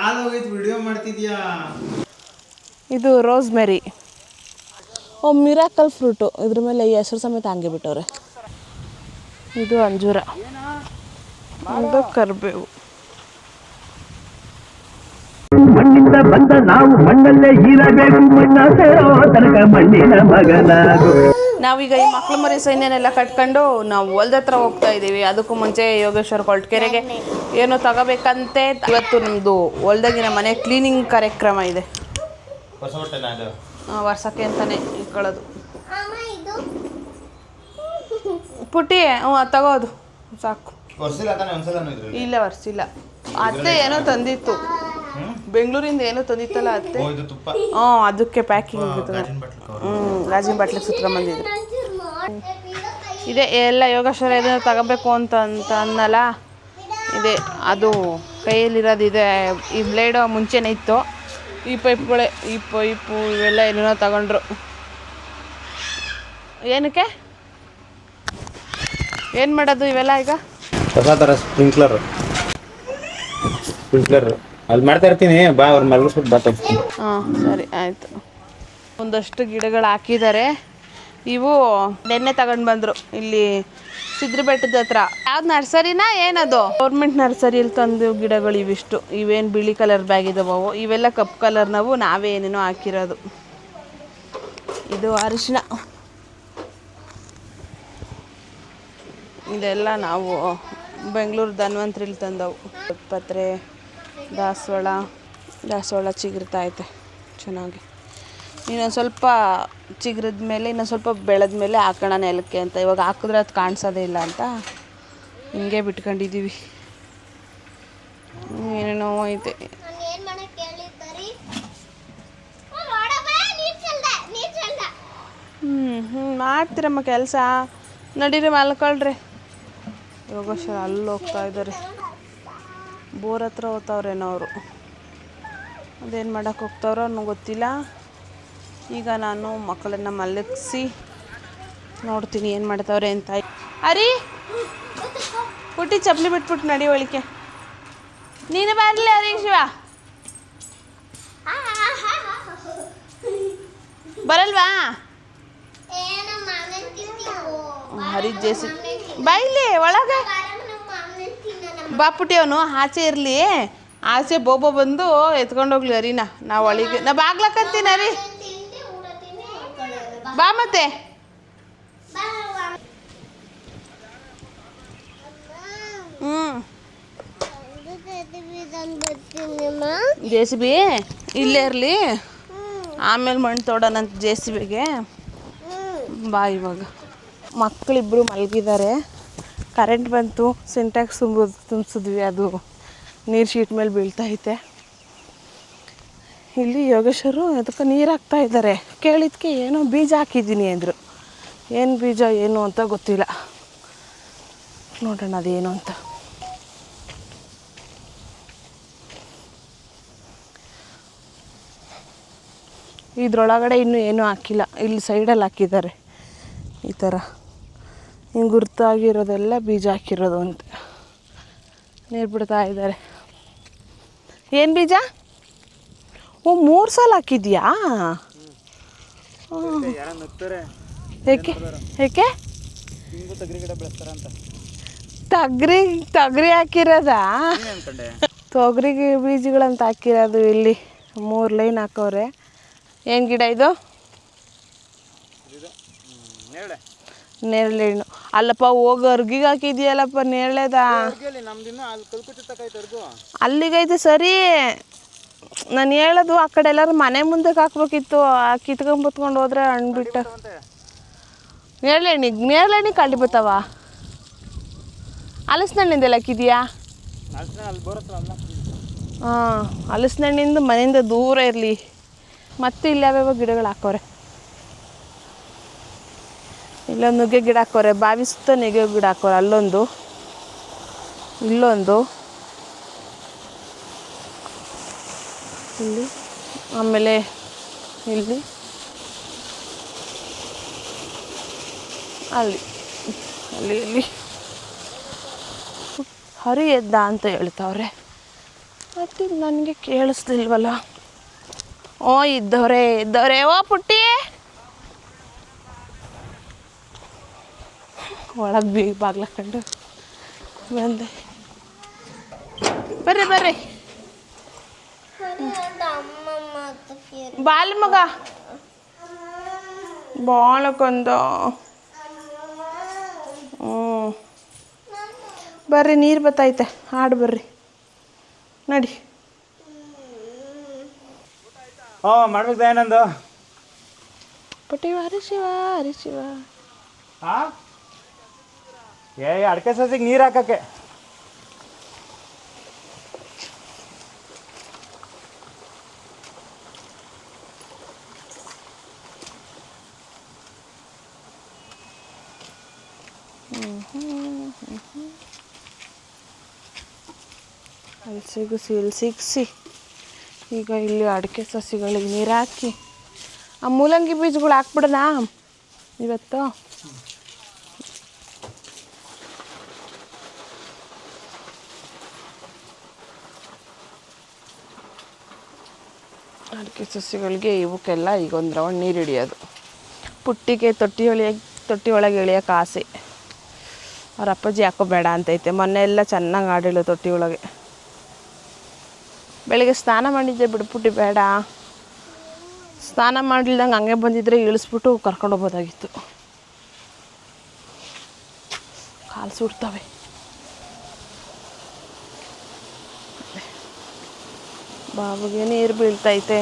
ಕಾಲ್ ಹೋಗೈತೆ video ಮಾಡ್ತಿದ್ಯಾ. ಇದು rosemary. ಓ miracle fruit. ಇದ್ರ ಮೇಲೆ ಈ ಹೆಸರು ಸಮೇತ ಹಂಗೆ ಬಿಟ್ಟವ್ರೆ. ಇದು ಅಂಜೂರ. ಇದು ಕರಿಬೇವು. ಮಣ್ಣಿಂದ ಬಂದ ನಾವು ಮಣ್ಣಲ್ಲೇ ಇರಬೇಕು, ಮಣ್ಣ ಸೇರೋ ತನಕ ಮಣ್ಣಿನ ಮಗನಾಗು. ನಾವೀಗ ಈ ಮಕ್ಳು ಮರಿ ಸೈನ್ಯನೆಲ್ಲ ಕಟ್ಕೊಂಡು ನಾವು ಹೊಲ್ದ ಹತ್ರ ಹೋಗ್ತಾ ಇದ್ದೀವಿ. ಅದಕ್ಕೂ ಮುಂಚೆ ಯೋಗೇಶ್ವರ ಕೊಳ್ಟಕೆರೆಗೆ ಏನೋ ತಗೋಬೇಕಂತೆ. ಇವತ್ತು ನಮ್ಮದು ಹೊಲ್ದಾಗಿನ ಮನೆ ಕ್ಲೀನಿಂಗ್ ಕಾರ್ಯಕ್ರಮ ಇದೆ. ವರ್ಷಕ್ಕೆ ಅಂತಾನೆ ಇಟ್ಕೊಳ್ಳೋದು. ಪುಟ್ಟಿ ತಗೋದು ಸಾಕು. ಇಲ್ಲ ವರ್ಷಿಲ್ಲ. ಅತ್ತೆ ಏನೋ ತಂದಿತ್ತು, ಬೆಂಗಳೂರಿಂದ ಏನೋ ತಂದಿತ್ತಲ್ಲ ಅತ್ತೆ. ಅದಕ್ಕೆ ಪ್ಯಾಕಿಂಗ್ ಗಾಜಿನ ಬಾಟ್ಲಿಗೆ ಸುತ್ಕೊಂಬಂದಿದ್ರು. ಇದೆ ಎಲ್ಲ ಯೋಗೇಶ್ವರ ಏನೋ ತಗೋಬೇಕು ಅಂತ ಅನ್ನಲ್ಲ. ಇದೆ ಅದು ಕೈಯಲ್ಲಿರೋದು ಇದೆ. ಈ ಬ್ಲೇಡು ಮುಂಚೆನೇ ಇತ್ತು. ಈ ಪೈಪ್ಗಳೇ, ಈ ಪೈಪು ಇವೆಲ್ಲ ಏನೇನೋ ತಗೊಂಡ್ರು. ಏನಕ್ಕೆ ಏನು ಮಾಡೋದು ಇವೆಲ್ಲ ಈಗ? ಹೊಸ ಥರ ಸ್ಪ್ರಿಂಕ್ಲರ್ ಅಲ್ಲಿ ಮಾಡ್ತಾ ಇರ್ತೀನಿ. ಬಾ ಅವ್ರು ಮಲಗಿಸ್ಬಿಟ್ಟು ಬಾ. ಹಾಂ ಸರಿ ಆಯಿತು. ಒಂದಷ್ಟು ಗಿಡಗಳು ಹಾಕಿದ್ದಾರೆ. ಇವು ನೆನ್ನೆ ತಗೊಂಡು ಬಂದರು ಇಲ್ಲಿ ಸಿದ್ರ ಬೆಟ್ಟದ ಹತ್ರ. ಯಾವ್ದು ನರ್ಸರಿನಾ ಏನದು? ಗೌರ್ಮೆಂಟ್ ನರ್ಸರಿಯಲ್ಲಿ ತಂದು ಗಿಡಗಳು ಇವಿಷ್ಟು. ಇವೇನು ಬಿಳಿ ಕಲರ್ ಬ್ಯಾಗ್ ಇದಾವವು. ಇವೆಲ್ಲ ಕಪ್ಪು ಕಲರ್ ನಾವು ನಾವೇ ಏನೇನೋ ಹಾಕಿರೋದು. ಇದು ಅರಿಶಿನ. ಇದೆಲ್ಲ ನಾವು ಬೆಂಗಳೂರು ಧನ್ವಂತರಿಲಿ ತಂದವು. ಪತ್ರೆ, ದಾಸವಾಳ ಚಿಗುರ್ತಾಯಿದೆ ಚೆನ್ನಾಗಿ. ಇನ್ನೊಂದು ಸ್ವಲ್ಪ ಚಿಗುರಿದ ಮೇಲೆ ಇನ್ನೊಂದು ಸ್ವಲ್ಪ ಬೆಳೆದ ಮೇಲೆ ಹಾಕೋಣ ನೆಲಕ್ಕೆ ಅಂತ. ಇವಾಗ ಹಾಕಿದ್ರೆ ಅದು ಕಾಣಿಸೋದೇ ಇಲ್ಲ ಅಂತ ಹಿಂಗೆ ಬಿಟ್ಕೊಂಡಿದ್ದೀವಿ. ಏನೇನೋ ಐತೆ. ಮಾಡ್ತೀರಮ್ಮ ಕೆಲಸ. ನಡೀರಿ ಮಲ್ಕೊಳ್ರಿ. ಯೋಗೇಶ್ವರ ಅಲ್ಲಿ ಹೋಗ್ತಾ ಇದ್ದಾರೆ. ಬೋರ್ ಹತ್ರ ಹೋಗ್ತಾವ್ರೇನೋ ಅವರು. ಅದೇನು ಮಾಡೋಕ್ಕೆ ಹೋಗ್ತಾವ್ರೋ ಅನ್ನೋ ಗೊತ್ತಿಲ್ಲ. ಈಗ ನಾನು ಮಕ್ಕಳನ್ನು ಮಲಗಿಸಿ ನೋಡ್ತೀನಿ ಏನು ಮಾಡ್ತಾವ್ರೆ ಅಂತ. ಅರಿ ಪುಟ್ಟಿ ಚಪ್ಪಲಿ ಬಿಟ್ಬಿಟ್ಟು ನಡಿ ಒಳಿಕೆ. ನೀನು ಬರಲಿ ಅರಿ ಶಿವ. ಬರಲ್ವಾ? ಹರಿ ಜೇಸಿ ಬಾಯಿಲಿ ಒಳಗೆ ಬಾ ಪುಟ್ಟಿ. ಅವನು ಆಚೆ ಇರಲಿ. ಆಚೆ ಬೋಬೋ ಬಂದು ಎತ್ಕೊಂಡೋಗ್ಲಿ ಅರಿನಾ. ನಾವು ಒಳಗೆ ನಾ ಬಾಗ್ಲಕ್ಕಂತೀನಿ. ಅರಿ ಬಾ ಮತ್ತೆ. ಜೆ ಸಿ ಬಿ ಇಲ್ಲೇ ಇರಲಿ, ಆಮೇಲೆ ಮಣ್ಣು ತೋಡೋಣಂತ ಜೆ ಸಿ ಬಿಗೆ. ಬಾ ಇವಾಗ. ಮಕ್ಕಳಿಬ್ಬರು ಮಲಗಿದ್ದಾರೆ. ಕರೆಂಟ್ ಬಂತು. ಸಿಂಟ್ಯಾಕ್ಸ್ ತುಂಬಿಸಿದ್ವಿ. ಅದು ನೀರು ಶೀಟ್ ಮೇಲೆ ಬೀಳ್ತೈತೆ. ಇಲ್ಲಿ ಯೋಗೇಶ್ವರು ಅದಕ್ಕೆ ನೀರು ಹಾಕ್ತಾ ಇದ್ದಾರೆ. ಕೇಳಿದ್ಕೆ ಏನೋ ಬೀಜ ಹಾಕಿದ್ದೀನಿ ಅಂದರು. ಏನು ಬೀಜ ಏನು ಅಂತ ಗೊತ್ತಿಲ್ಲ. ನೋಡೋಣ ಅದೇನು ಅಂತ. ಇದ್ರೊಳಗಡೆ ಇನ್ನೂ ಏನೂ ಹಾಕಿಲ್ಲ. ಇಲ್ಲಿ ಸೈಡಲ್ಲಿ ಹಾಕಿದ್ದಾರೆ. ಈ ಥರ ಹಿಂಗೆ ಗುರ್ತಾಗಿರೋದೆಲ್ಲ ಬೀಜ ಹಾಕಿರೋದು ಅಂತ. ನೀರು ಬಿಡ್ತಾ ಇದ್ದಾರೆ. ಏನು ಬೀಜ? ಓ 3 ಸಲ ಹಾಕಿದ್ಯಾ? ಏಕೆ ಏಕೆ ತೊಗರಿ ಹಾಕಿರೋದಾ? ತೊಗರಿಗೆ ಬೀಜಗಳಂತ ಹಾಕಿರೋದು. ಇಲ್ಲಿ 3 ಲೈನ್ ಹಾಕವ್ರೆ. ಏನು ಗಿಡ ಇದು? ನೇರಳೆ ಹಣ್ಣು ಅಲ್ಲಪ್ಪ. ಹೋಗಿ ಅರ್ಗಿಗೆ ಹಾಕಿದ್ಯಲ್ಲಪ್ಪ ನೇರಳೆದ. ಅಲ್ಲಿಗೈತೆ ಸರಿ. ನಾನು ಹೇಳೋದು ಆ ಕಡೆ ಎಲ್ಲರೂ ಮನೆ ಮುಂದಕ್ಕೆ ಹಾಕ್ಬೇಕಿತ್ತು. ಕಿತ್ಕೊಂಡ್ಬತ್ಕೊಂಡು ಹೋದ್ರೆ ಹಣ್ಣು ಬಿಟ್ಟ. ನೇರಳೆ ಹಣ್ಣಿಗೆ ಕಳ್ಳಿ ಬರ್ತಾವ. ಹಲಸಿನ ಹಣ್ಣಿಂದೆಲ್ಲ ಹಾಕಿದ್ಯಾ? ಹಾಂ, ಹಲಸಿನ ಹಣ್ಣಿಂದ ಮನೆಯಿಂದ ದೂರ ಇರಲಿ. ಮತ್ತೆ ಇಲ್ಲಿ ಯಾವ್ಯಾವ ಗಿಡಗಳು ಹಾಕೋರೆ. ಇಲ್ಲೊಂದು ನುಗ್ಗೆ ಗಿಡ ಹಾಕೋರೆ. ಬಾವಿ ಸುತ್ತ ನುಗ್ಗೆ ಗಿಡ ಹಾಕೋರೆ. ಅಲ್ಲೊಂದು, ಇಲ್ಲೊಂದು, ಇಲ್ಲಿ, ಆಮೇಲೆ ಇಲ್ಲಿ, ಅಲ್ಲಿ ಇಲ್ಲಿ ಹರಿ ಎದ್ದ ಅಂತ ಹೇಳ್ತಾವ್ರೆ. ಮತ್ತು ನನಗೆ ಕೇಳಿಸ್ಲಿಲ್ವಲ್ಲ. ಓ ಇದ್ದವ್ರೆ ಓ ಪುಟ್ಟಿ ಒಳಗೆ ಬಾಗ್ಲ ಕಂಡು ಬಂದೆ. ಬರ್ರಿ ಬಾಲ್ ಮಗ ಬಾಳಕೊಂದ. ಬರ್ರಿ ನೀರು ಬತ್ತೈತೆ ಹಾಡು ಬರ್ರಿ ನಡಿ. ಮಾಡ್ಬೇಕು ಏನಂದು ಪುಟ್ಟಿ ಹರಿ ಶಿವ ಅಡಕೆ ಸಸಿಗೆ ನೀರು ಹಾಕಕ್ಕೆ. ಅಲ್ಲಿ ಸಿಗಿಸಿ ಈಗ ಇಲ್ಲಿ ಅಡಿಕೆ ಸಸಿಗಳಿಗೆ ನೀರು ಹಾಕಿ ಆ ಮೂಲಂಗಿ ಬೀಜಗಳು ಹಾಕ್ಬಿಡೋಣ ಇವತ್ತು. ಅಡಿಕೆ ಸಸಿಗಳಿಗೆ ಇವಕ್ಕೆಲ್ಲ ಈಗ ಒಂದು ರೌಂಡ್ ನೀರು ಹಿಡಿಯೋದು. ಪುಟ್ಟಿಗೆ ತೊಟ್ಟಿ ಒಳಗೆ ಇಳಿಯೋಕೆ ಆಸೆ. ಅವ್ರ ಅಪ್ಪಾಜಿ ಯಾಕೋ ಬೇಡ ಅಂತೈತೆ. ಮೊನ್ನೆ ಎಲ್ಲ ಚೆನ್ನಾಗಿ ಆಡಿಳು ತೊಟ್ಟಿ ಒಳಗೆ. ಬೆಳಗ್ಗೆ ಸ್ನಾನ ಮಾಡಿದ್ದೆ ಬಿಡ್ಪುಟ್ಟಿ ಬೇಡ, ಸ್ನಾನ ಮಾಡಿಲ್ದಂಗೆ ಹಂಗೆ ಬಂದಿದ್ರೆ ಇಳಿಸ್ಬಿಟ್ಟು ಕರ್ಕೊಂಡೋಗ್ಬೋದಾಗಿತ್ತು. ಕಾಲು ಸುಡ್ತವೆ. ಬಾಬುಗೆ ನೀರು ಬೀಳ್ತೈತೆ.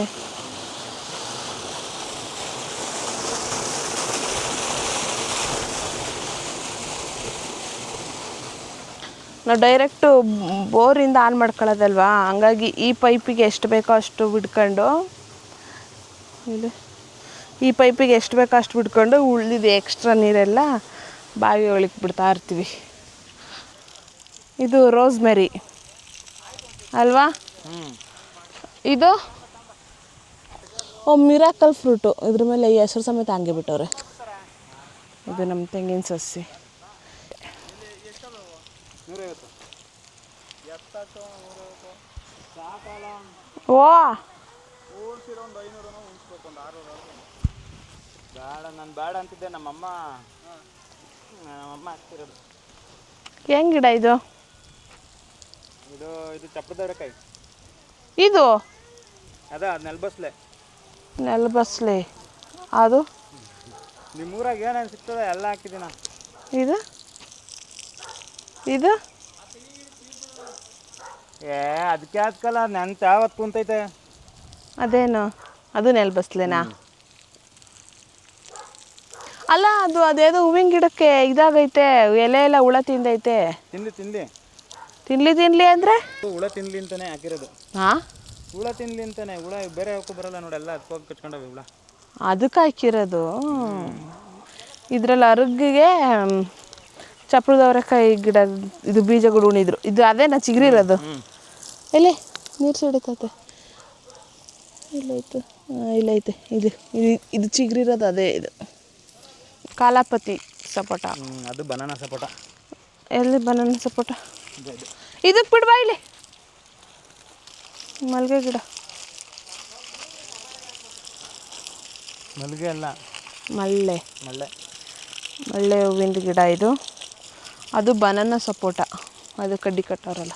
ನಾವು ಡೈರೆಕ್ಟು ಬೋರಿಂದ ಆನ್ ಮಾಡ್ಕೊಳ್ಳೋದಲ್ವಾ, ಹಂಗಾಗಿ ಈ ಪೈಪಿಗೆ ಎಷ್ಟು ಬೇಕೋ ಅಷ್ಟು ಬಿಡ್ಕೊಂಡು ಇಲ್ಲಿ ಈ ಪೈಪಿಗೆ ಎಷ್ಟು ಬೇಕೋ ಅಷ್ಟು ಬಿಡ್ಕೊಂಡು ಉಳಿದಿದ್ದು ಎಕ್ಸ್ಟ್ರಾ ನೀರೆಲ್ಲ ಬಾವಿ ಒಳಗೆ ಬಿಡ್ತಾ ಇರ್ತೀವಿ. ಇದು ರೋಸ್ಮೆರಿ ಅಲ್ವಾ? ಇದು ಮಿರಾಕಲ್ ಫ್ರೂಟು. ಇದ್ರ ಮೇಲೆ ಈ ಹೆಸರು ಸಮೇತ ಹಂಗೆ ಬಿಟ್ಟವ್ರೆ. ಇದು ನಮ್ಮ ತೆಂಗಿನ ಸಸಿ. ಓ ಬೇಡ, ನಾನು ಬೇಡ ಅಂತಿದ್ದೆ. ನಮ್ಮಮ್ಮ ಹಾಕ್ತಿರೋದು. ಹೆಂಗ್ ಗಿಡ ಇದು? ಇದು ಚಪ್ಪರದವರೆಕಾಯಿ. ಇದು ಅದ ನೆಲಬಸ್ಲೆ ಅದು ನಿಮ್ಮೂರಾಗ ಏನೇನು ಸಿಗ್ತದೆ ಎಲ್ಲ ಹಾಕಿದ್ದೀನ. ಇದು ಅದಕ್ಕೆ ಹಾಕಲ್ಲ, ನೆನ್ತು ಯಾವತ್ತು ಕುಂತೈತೆ. ಅದೇನು ಅದು ನೆಲಬಸ್ಲೆನಾ? ಅಲ್ಲ ಅದೇದೋ ಹೂವಿನ ಗಿಡಕ್ಕೆ ಇದಾಗೈತೆ, ಎಲೆ ಎಲ್ಲ ಹುಳ ತಿಂದೈತೆ. ತಿನ್ಲಿ ಅಂದರೆ ಹುಳ ತಿನ್ಲಿ ಅಂತಾನೆ ಹಾಕಿರೋದು. ಹುಳ ತಿನ್ಲಿ ಅಂತಾನೆ. ಹುಳ ಬೇರೆ ಯಾಕೋ ಬರಲ್ಲ ನೋಡೆಲ್ಲ, ಅದಕ್ಕೆ ಕಚ್ಕೊಂಡವೆ ಹುಳ. ಅದಕ್ಕೆ ಹಾಕಿರೋದು. ಇದ್ರಲ್ಲಿ ಅರಗಿಗೆ ಚಪ್ರದವರೆಕಾಯಿ ಗಿಡ ಇದು ಬೀಜಗಳು ಉಣಿದ್ರು. ಇದು ಅದೇನಾ ಚಿಗುರಿರೋದು? ಎಲ್ಲಿ ನೀರು ಸಿಡಿತೈತೆ. ಇಲ್ಲೈತೆ ಇಲ್ಲೈತೆ. ಇದು ಚಿಗುರಿರೋದು ಅದೇ. ಇದು ಕಾಲಾಪತಿ ಸಪೋಟ. ಅದು ಬನಾನಾ ಸಪೋಟ. ಎಲ್ಲಿ ಬನಾನಾ ಸಪೋಟ? ಇದಕ್ಕೆ ಬಿಡ್ಬಾ ಇಲ್ಲಿ. ಮಲ್ಲಿಗೆ ಗಿಡ. ಮಲ್ಲಿಗೆ ಅಲ್ಲ, ಮಲ್ಲೆ ಹೂವಿನ ಗಿಡ ಇದು. ಅದು ಬನಾನಾ ಸಪೋಟ. ಅದು ಕಡ್ಡಿ ಕಟ್ಟೋರಲ್ಲ.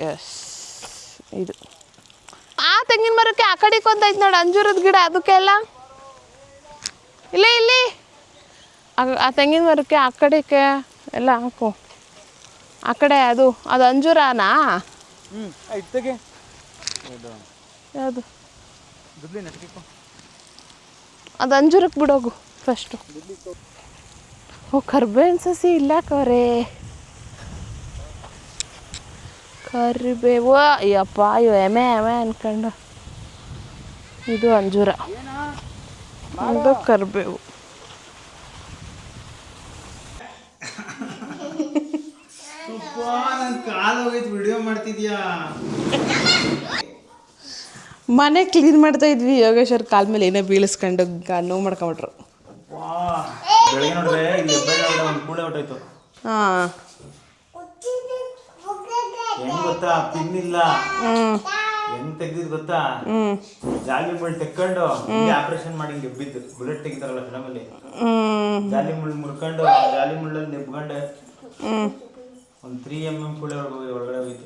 ಎಸ್ ಇದು ಆ ತೆಂಗಿನ ಮರಕ್ಕೆ ಆ ಕಡೆಗೆ ಒಂದೈತೆ ನೋಡಿ ಅಂಜೂರದ ಗಿಡ. ಅದಕ್ಕೆಲ್ಲ ಇಲ್ಲಿ ಆ ತೆಂಗಿನ ಮರಕ್ಕೆ ಆ ಕಡೆಗೆ ಎಲ್ಲ ಹಾಕು. ಆ ಕಡೆ ಅದು ಅಂಜೂರನಾ? ಯಾವುದು ಅದು? ಅಂಜೂರಕ್ಕೆ ಬಿಡೋಗು ಫಸ್ಟು. ಕರ್ಬೇವಿನ ಸಸಿ ಇಲ್ಲ ಕರೆ. ಕರಿಬೇವು ಅಯ್ಯಪ್ಪ ಎಮೆ ಅನ್ಕೊಂಡು. ಇದು ಅಂಜೂರ, ಅದು ಕರಿಬೇವು. ವಿಡಿಯೋ ಮಾಡ್ತಿದ್ಯಾ? ಮನೆ ಕ್ಲೀನ್ ಮಾಡ್ತಾ ಇದ್ವಿ. ಯೋಗೇಶ್ವರ್ ಕಾಲ ಮೇಲೆ ಏನೋ ಬೀಳಿಸ್ಕೊಂಡು ನೋವು ಮಾಡ್ಕೊಂಬಿಟ್ರು. ಬೆಳಗ್ಗೆ ನೋಡಿದ್ರೆ ಇಲ್ಲಿ ಒಂದು ಕೂಳೆ ಹೊಟ್ಟೋಯ್ತು. ಹೆಂಗ್ ಗೊತ್ತಾ ಪಿನ್ ಇಲ್ಲ ಹೆಂಗ್ ತೆಗ್ದಿದ್ ಗೊತ್ತಾ ಜಾಲಿ ಮುಳ್ಳು ತೆಕ್ಕೊಂಡು ಹಿಂಗೆ ಆಪರೇಷನ್ ಮಾಡಿ ಹಿಂಗೆ ಬಿದ್ದು ಬುಲೆಟ್ ತೆಗಿತಾರಲ್ಲ ಫಿಲಮಲ್ಲಿ ಜಾಲಿ ಮುಳ್ಳು ಮುರ್ಕೊಂಡು ಜಾಲಿ ಮುಳ್ಳಲ್ಲಿ ನೆಬ್ಕೊಂಡು ಒಂದು 3 mm ಕೂಡ ಒಳಗಡೆ ಹೋಯ್ತು.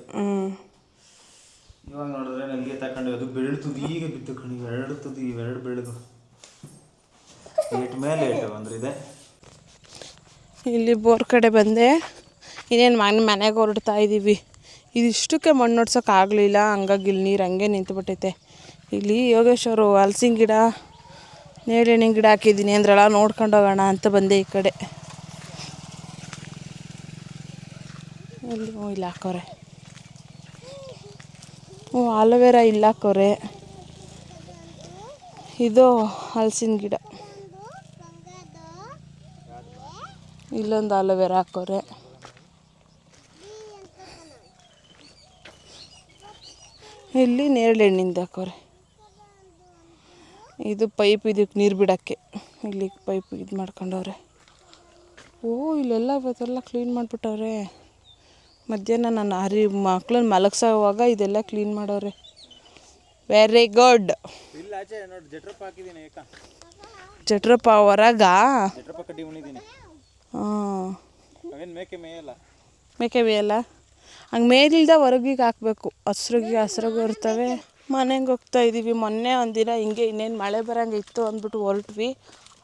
ಇವಾಗ ನೋಡಿದ್ರೆ ನನಗೆ ತಕೊಂಡು ಅದು ಬೆಳ್ತುದು ಈಗ ಬಿತ್ತು ಕಣಿ ಇವೆರಡು ಬೆಳೆದು ಏಟ್ ಮೇಲೆ ಏಟು ಅಂದ್ರೆ ಇದೆ. ಇಲ್ಲಿ ಬೋರ್ ಕಡೆ ಬಂದೆ, ಇನ್ನೇನು ಮನೆಗೆ ಹೊರಡ್ತಾ ಇದ್ದೀವಿ. ಇದಿಷ್ಟಕ್ಕೆ ಮಣ್ಣು ಹೊಡ್ಸೋಕೆ ಆಗಲಿಲ್ಲ, ಹಂಗಾಗಿ ಇಲ್ಲಿ ನೀರು ಹಂಗೆ ನಿಂತುಬಿಟ್ಟೈತೆ. ಇಲ್ಲಿ ಯೋಗೇಶ್ವರು ಹಲಸಿನ ಗಿಡ ನೇರಳೆಹಣ್ಣಿನ ಗಿಡ ಹಾಕಿದ್ದೀನಿ ಅಂದ್ರಲ್ಲ, ನೋಡ್ಕೊಂಡು ಹೋಗೋಣ ಅಂತ ಬಂದೆ ಈ ಕಡೆ. ಇಲ್ಲಿ ಇಲ್ಲಿ ಹಾಕೋರೆ, ಆಲೋವೆರಾ ಇಲ್ಲ ಹಾಕೋರೆ. ಇದು ಹಲಸಿನ ಗಿಡ, ಇಲ್ಲೊಂದು ಆಲೋವೆರಾ ಹಾಕೋರೆ. ಇಲ್ಲಿ ನೇರಳೆಹಣ್ಣಿಂದ ಹಾಕೋರೆ. ಇದು ಪೈಪ್, ಇದಕ್ಕೆ ನೀರು ಬಿಡೋಕ್ಕೆ ಇಲ್ಲಿ ಪೈಪ್ ಇದು ಮಾಡ್ಕೊಂಡವ್ರೆ. ಇಲ್ಲೆಲ್ಲ ಇವತ್ತೆಲ್ಲ ಕ್ಲೀನ್ ಮಾಡಿಬಿಟ್ಟವ್ರೆ. ಮಧ್ಯಾಹ್ನ ನಾನು ಮಕ್ಳನ್ನ ಮಲಗಿಸೋವಾಗ ಇದೆಲ್ಲ ಕ್ಲೀನ್ ಮಾಡವ್ರೆ. Very good. ಇಲ್ಲ ಆಚೆ ನೋಡಿ ಜಟ್ರಪ್ಪ ಹಾಕಿದ್ದೀನಿ ಏಕ. ಜಟ್ರಪ್ಪ ಹೊರಗ ಜಟ್ರಪ್ಪ ಕಡ್ಡಿ ಉಣಿದ್ದೀನಿ. ಹಾಂ, ಅವೇನು ಮೇಕೆ ಮೇಯಲ್ಲ. ಮೇಕೆ ಮೇಯಲ್ಲ, ಹಂಗೆ ಮೇಲಿಲ್ದ ಹೊರಗಿಗೆ ಹಾಕಬೇಕು. ಹಸ್ರಾಗಿ ಇರ್ತವೆ. ಮನೆಗೆ ಹೋಗ್ತಾ ಇದ್ದೀವಿ. ಮೊನ್ನೆ ಒಂದಿನ ಹಿಂಗೆ ಇನ್ನೇನು ಮಳೆ ಬರೋಂಗೆ ಇತ್ತು ಅಂದ್ಬಿಟ್ಟು ಹೊರಟ್ವಿ.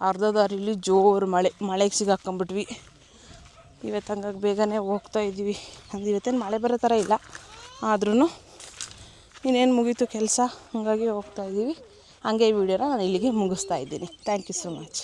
ಅರ್ಧ ದಾರಿಲಿ ಜೋರು ಮಳೆಗೆ ಸಿಗಾಕೊಂಬಿಟ್ವಿ. ಇವತ್ತು ಹಂಗಾಗಿ ಬೇಗನೆ ಹೋಗ್ತಾ ಇದ್ದೀವಿ. ಅಂದ್ರೆ ಇವತ್ತೇನು ಮಳೆ ಬರೋ ಥರ ಇಲ್ಲ, ಆದ್ರೂ ಇನ್ನೇನು ಮುಗೀತು ಕೆಲಸ, ಹಾಗಾಗಿ ಹೋಗ್ತಾ ಇದ್ದೀವಿ. ಹಂಗೆ ಈ ವಿಡಿಯೋನ ನಾನು ಇಲ್ಲಿಗೆ ಮುಗಿಸ್ತಾ ಇದ್ದೀನಿ. Thank you so much.